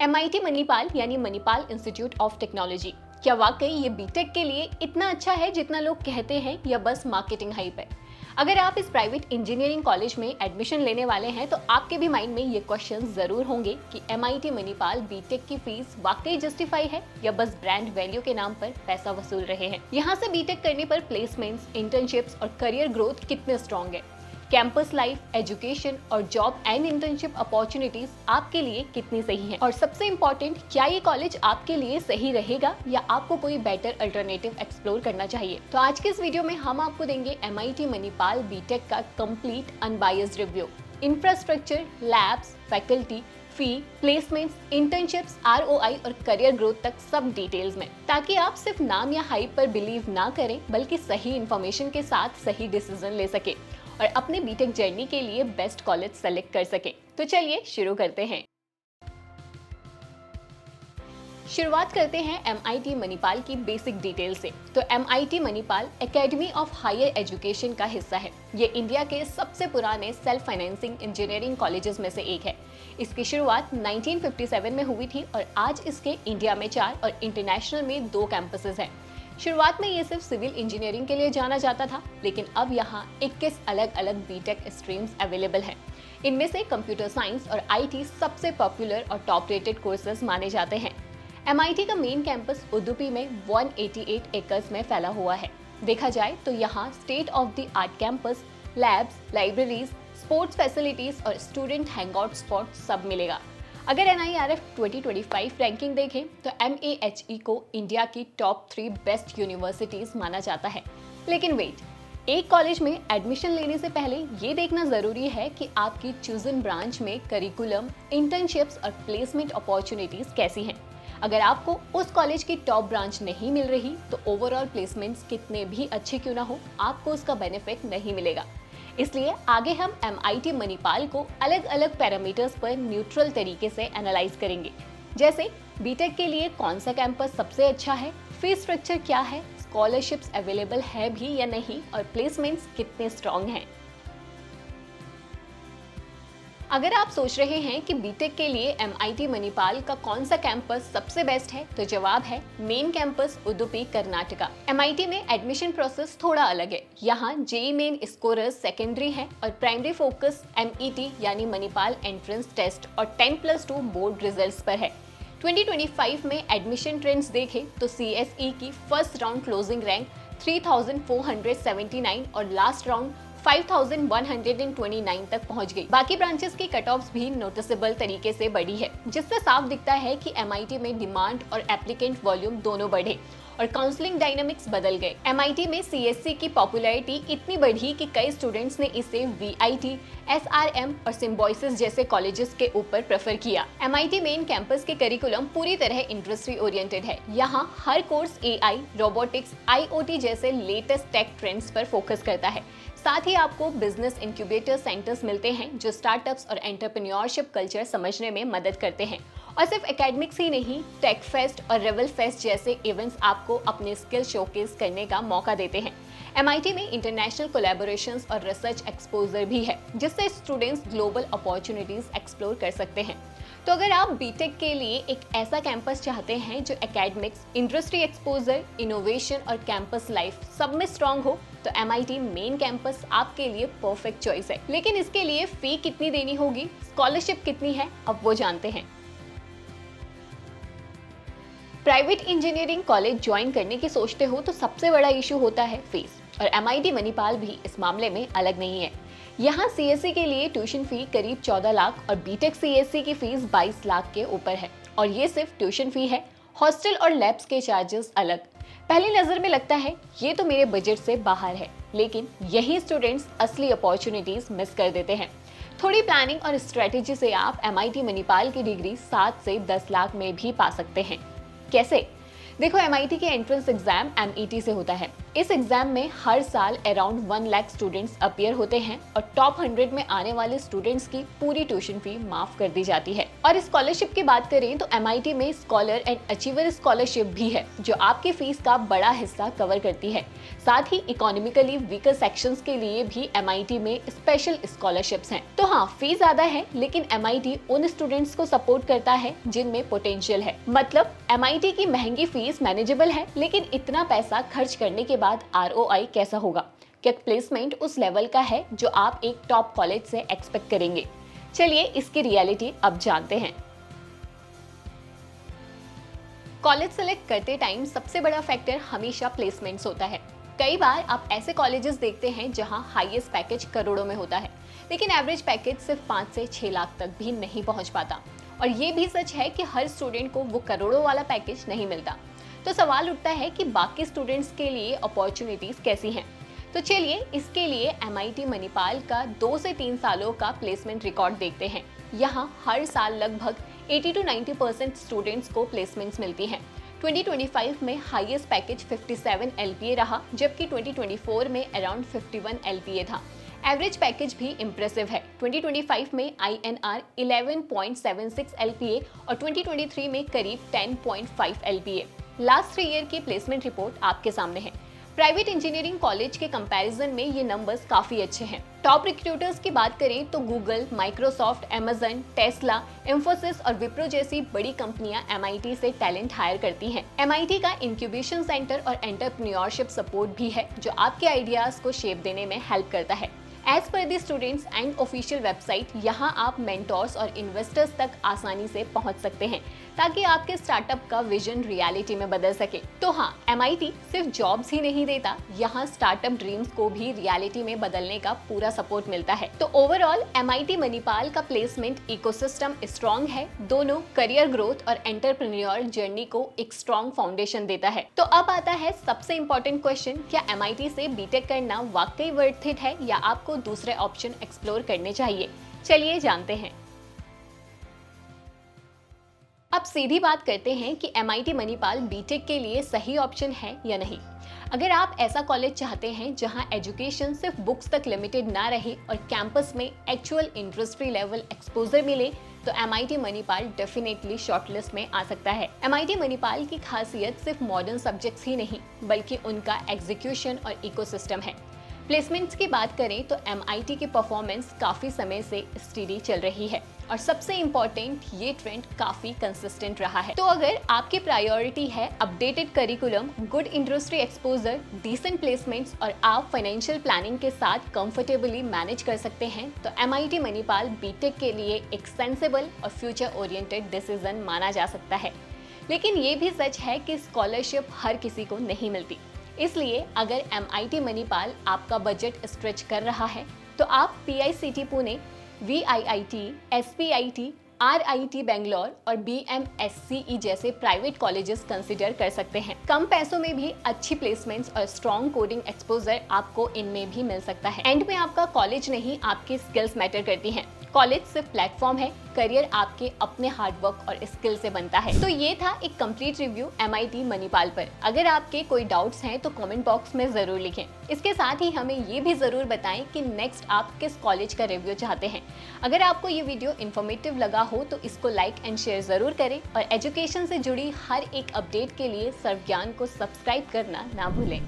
MIT Manipal यानी Manipal institute of technology, क्या वाकई ये बीटेक के लिए इतना अच्छा है जितना लोग कहते हैं या बस मार्केटिंग हाइप है? अगर आप इस प्राइवेट इंजीनियरिंग कॉलेज में एडमिशन लेने वाले हैं तो आपके भी माइंड में ये क्वेश्चन जरूर होंगे कि MIT मणिपाल बीटेक की फीस वाकई जस्टिफाई है या बस ब्रांड वैल्यू के नाम पर पैसा वसूल रहे हैं। यहाँ से बीटेक करने पर प्लेसमेंट्स, इंटर्नशिप्स और करियर ग्रोथ कितने स्ट्रॉन्ग है, कैंपस लाइफ, एजुकेशन और जॉब एंड इंटर्नशिप अपॉर्चुनिटीज आपके लिए कितनी सही है, और सबसे इम्पोर्टेंट, क्या ये कॉलेज आपके लिए सही रहेगा या आपको कोई बेटर अल्टरनेटिव एक्सप्लोर करना चाहिए। तो आज के इस वीडियो में हम आपको देंगे MIT मणिपाल बीटेक का complete unbiased review. Infrastructure, labs, faculty, fee, placements, internships, ROI और करियर ग्रोथ तक सब डिटेल्स में, ताकि आप सिर्फ नाम या हाइप पर बिलीव ना करें बल्कि सही इन्फॉर्मेशन के साथ सही डिसीजन ले सके और अपने बीटेक जर्नी के लिए बेस्ट कॉलेज सेलेक्ट कर सके। तो चलिए शुरू करते हैं। शुरुआत करते हैं MIT मणिपाल की बेसिक डिटेल से। तो MIT Manipal academy of higher education का हिस्सा है। ये इंडिया के सबसे पुराने सेल्फ फाइनेंसिंग इंजीनियरिंग कॉलेजेस में से एक है। इसकी शुरुआत 1957 में हुई थी और आज इसके इंडिया में 4 और इंटरनेशनल में 2 कैंपसेस हैं। शुरुआत में ये सिर्फ सिविल इंजीनियरिंग के लिए जाना जाता था, लेकिन अब यहाँ 21 अलग अलग बीटेक स्ट्रीम्स अवेलेबल हैं। इनमें से कंप्यूटर साइंस और IT सबसे पॉपुलर और टॉप रेटेड कोर्सेज माने जाते हैं। MIT का मेन कैंपस उडुपी में 188 एकर्स में फैला हुआ है। देखा जाए तो यहाँ state of the art campus, labs, libraries, sports facilities और स्टूडेंट हैंगआउट स्पॉट सब मिलेगा। अगर NIRF 2025 रैंकिंग देखें तो MAHE को इंडिया की टॉप 3 बेस्ट यूनिवर्सिटीज माना जाता है। लेकिन वेट, एक कॉलेज में एडमिशन लेने से पहले ये देखना जरूरी है कि आपकी चूजन ब्रांच में करिकुलम, इंटर्नशिप्स और प्लेसमेंट अपॉर्चुनिटीज कैसी हैं। अगर आपको उस कॉलेज की टॉप ब्रांच नहीं मिल रही तो ओवरऑल प्लेसमेंट्स कितने भी अच्छे क्यों ना हो, आपको उसका बेनिफिट नहीं मिलेगा। इसलिए आगे हम MIT मणिपाल को अलग अलग पैरामीटर्स पर न्यूट्रल तरीके से एनालाइज करेंगे, जैसे बीटेक के लिए कौन सा कैंपस सबसे अच्छा है, फीस स्ट्रक्चर क्या है, स्कॉलरशिप्स अवेलेबल है भी या नहीं और प्लेसमेंट्स कितने स्ट्रॉन्ग हैं। अगर आप सोच रहे हैं कि बीटेक के लिए MIT मणिपाल का कौन सा कैंपस सबसे बेस्ट है तो जवाब है main campus Udupi, Karnataka. MIT में एडमिशन प्रोसेस थोड़ा अलग है। यहाँ JEE मेन स्कोरर्स सेकेंडरी है और प्राइमरी फोकस MET यानी मणिपाल एंट्रेंस टेस्ट और 10+2 बोर्ड रिजल्ट्स पर है। 2025 में एडमिशन ट्रेंड्स देखें तो CSE की फर्स्ट राउंड क्लोजिंग रैंक 3479 और लास्ट राउंड 5129 तक पहुंच गई। बाकी ब्रांचेस की कट ऑफ्स भी नोटिसेबल तरीके से बढ़ी है, जिससे साफ दिखता है कि MIT में डिमांड और एप्लीकेंट वॉल्यूम दोनों बढ़े और काउंसलिंग डायनामिक्स बदल गए। MIT में CSC की पॉपुलैरिटी इतनी बढ़ी कि कई स्टूडेंट्स ने इसे VIT, SRM और सिम्बोयसिस जैसे कॉलेजेस के ऊपर प्रेफर किया। MIT मेन कैंपस के करिकुलम पूरी तरह इंडस्ट्री ओरिएंटेड है। यहाँ हर कोर्स AI, रोबोटिक्स, IoT जैसे लेटेस्ट टेक ट्रेंड्स पर फोकस करता है। साथ ही आपको बिजनेस इंक्यूबेटर सेंटर्स मिलते हैं जो स्टार्टअप्स और एंटरप्रेन्योरशिप कल्चर समझने में मदद करते हैं। और सिर्फ एकेडमिक्स ही नहीं, टेक फेस्ट और रेवल फेस्ट जैसे इवेंट्स आपको अपने स्किल शोकेस करने का मौका देते हैं। MIT में इंटरनेशनल कोलैबोरेशंस और रिसर्च एक्सपोजर भी है, जिससे स्टूडेंट्स ग्लोबल अपॉर्चुनिटीज एक्सप्लोर कर सकते हैं। तो अगर आप बीटेक के लिए एक ऐसा कैंपस चाहते हैं जो एकेडमिक्स, इंडस्ट्री एक्सपोजर, इनोवेशन और कैंपस लाइफ सब में स्ट्रांग हो, तो MIT मेन कैंपस आपके लिए परफेक्ट चॉइस है। लेकिन इसके लिए फी कितनी देनी होगी, स्कॉलरशिप कितनी है, अब वो जानते हैं। प्राइवेट इंजीनियरिंग कॉलेज ज्वाइन करने की सोचते हो तो सबसे बड़ा इशू होता है फीस, और MIT मणिपाल भी इस मामले में अलग नहीं है। यहाँ CSE के लिए ट्यूशन फी करीब 14 लाख और बीटेक CSE की फीस 22 लाख के ऊपर है, और ये सिर्फ ट्यूशन फी है। हॉस्टल और लैब्स के चार्जेस अलग। पहली नजर में लगता है ये तो मेरे बजट से बाहर है, लेकिन यही स्टूडेंट्स असली अपॉर्चुनिटीज मिस कर देते हैं। थोड़ी प्लानिंग और स्ट्रेटेजी से आप MIT मणिपाल की डिग्री 7 से 10 लाख में भी पा सकते हैं। कैसे? देखो, MIT के एंट्रेंस एग्जाम MET से होता है। इस एग्जाम में हर साल अराउंड 1 लाख स्टूडेंट्स अपीयर होते हैं और टॉप 100 में आने वाले स्टूडेंट्स की पूरी ट्यूशन फी माफ कर दी जाती है। और स्कॉलरशिप की बात करें तो MIT में स्कॉलर एंड अचीवर स्कॉलरशिप भी है जो आपकी फीस का बड़ा हिस्सा कवर करती है। साथ ही इकोनॉमिकली वीकर सेक्शंस के लिए भी MIT में स्पेशल स्कॉलरशिप्स हैं। तो हाँ, फीस ज्यादा है लेकिन MIT उन स्टूडेंट्स को सपोर्ट करता है जिनमें पोटेंशियल है। मतलब MIT की महंगी फीस मैनेजेबल है, लेकिन इतना पैसा खर्च करने के बाद ROI कैसा होगा? क्या प्लेसमेंट उस लेवल का है जो आप एक टॉप कॉलेज से एक्सपेक्ट करेंगे? चलिए इसकी रियलिटी अब जानते हैं। कॉलेज सेलेक्ट करते टाइम सबसे बड़ा फैक्टर हमेशा प्लेसमेंट्स होता है। कई बार आप ऐसे कॉलेजेस देखते हैं जहां हाईएस्ट पैकेज करोड़ों में होता है, लेकिन एवरेज पैकेज सिर्फ 5 से 6 लाख तक भी नहीं पहुंच पाता। और ये भी सच है कि हर स्टूडेंट को वो करोड़ों वाला पैकेज नहीं मिलता। तो सवाल उठता है कि बाकी स्टूडेंट्स के लिए अपॉर्चुनिटीज कैसी हैं? तो चलिए इसके लिए MIT मणिपाल का 2 से 3 सालों का प्लेसमेंट रिकॉर्ड देखते हैं। यहाँ हर साल लगभग 80 to 90% स्टूडेंट्स को प्लेसमेंट्स मिलती हैं। 2025 में हाईएस्ट पैकेज 57 LPA रहा, जबकि 2024 में अराउंड 51 LPA था। एवरेज पैकेज भी इम्प्रेसिव है। 2025 में INR 11.76 LPA और 2023 में करीब 10.5 LPA। लास्ट 3 ईयर की प्लेसमेंट रिपोर्ट आपके सामने है। प्राइवेट इंजीनियरिंग कॉलेज के कंपैरिजन में ये नंबर्स काफी अच्छे हैं। टॉप रिक्रूटर्स की बात करें तो Google, Microsoft, Amazon, Tesla, Infosys और विप्रो जैसी बड़ी कंपनियां MIT से टैलेंट हायर करती हैं। MIT का इंक्यूबेशन सेंटर और एंटरप्रेन्योरशिप सपोर्ट भी है जो आपके आइडियाज को शेप देने में हेल्प करता है। As per the students and official website, यहाँ आप मेंटोर्स और इन्वेस्टर्स तक आसानी से पहुँच सकते हैं ताकि आपके स्टार्टअप का विजन रियलिटी में बदल सके। तो हाँ, MIT सिर्फ जॉब्स ही नहीं देता, यहाँ स्टार्टअप ड्रीम्स को भी रियलिटी में बदलने का पूरा सपोर्ट मिलता है। तो ओवरऑल MIT मणिपाल का प्लेसमेंट इकोसिस्टम स्ट्रॉन्ग है। दोनों करियर ग्रोथ और एंटरप्रेन्योर जर्नी को एक स्ट्रॉन्ग फाउंडेशन देता है। तो अब आता है सबसे इंपॉर्टेंट क्वेश्चन, क्या MIT से बीटेक करना वाकई वर्थ इट है या आपको दूसरे ऑप्शन एक्सप्लोर करने चाहिए? चलिए जानते हैं। अब सीधी बात करते हैं कि MIT मणिपाल बीटेक के लिए सही ऑप्शन है या नहीं। अगर आप ऐसा कॉलेज चाहते हैं जहां एजुकेशन सिर्फ बुक्स तक लिमिटेड ना रहे और कैंपस में एक्चुअल इंडस्ट्री लेवल एक्सपोजर मिले, तो MIT मणिपाल डेफिनेटली शॉर्टलिस्ट में आ सकता है। MIT मणिपाल की खासियत सिर्फ मॉडर्न सब्जेक्ट्स ही नहीं बल्कि उनका एग्जीक्यूशन और इकोसिस्टम है। प्लेसमेंट्स की बात करें तो MIT की परफॉर्मेंस काफ़ी समय से स्टेडी चल रही है और सबसे इम्पोर्टेंट, ये ट्रेंड काफ़ी कंसिस्टेंट रहा है। तो अगर आपकी प्रायोरिटी है updated curriculum, good industry exposure, decent placements और आप फाइनेंशियल प्लानिंग के साथ कंफर्टेबली मैनेज कर सकते हैं, तो MIT मणिपाल बीटेक के लिए एक सेंसिबल और फ्यूचर ओरिएंटेड डिसीजन माना जा सकता है। लेकिन ये भी सच है कि स्कॉलरशिप हर किसी को नहीं मिलती। इसलिए अगर MIT मणिपाल आपका बजट स्ट्रेच कर रहा है तो आप PICT Pune, VIIT, SPIT, RIT Bangalore और BMSCE जैसे प्राइवेट कॉलेजेस कंसिडर कर सकते हैं। कम पैसों में भी अच्छी प्लेसमेंट्स और स्ट्रॉन्ग कोडिंग एक्सपोजर आपको इनमें भी मिल सकता है। एंड में आपका कॉलेज नहीं, आपकी स्किल्स मैटर करती हैं। कॉलेज सिर्फ प्लेटफॉर्म है, करियर आपके अपने हार्डवर्क और स्किल से बनता है। तो ये था एक कंप्लीट रिव्यू MIT मणिपाल पर। अगर आपके कोई डाउट्स हैं तो कमेंट बॉक्स में जरूर लिखें। इसके साथ ही हमें ये भी जरूर बताएं कि नेक्स्ट आप किस कॉलेज का रिव्यू चाहते हैं। अगर आपको ये वीडियो इन्फॉर्मेटिव लगा हो तो इसको लाइक एंड शेयर जरूर करें और एजुकेशन से जुड़ी हर एक अपडेट के लिए सर्व ज्ञान को सब्सक्राइब करना ना भूलें।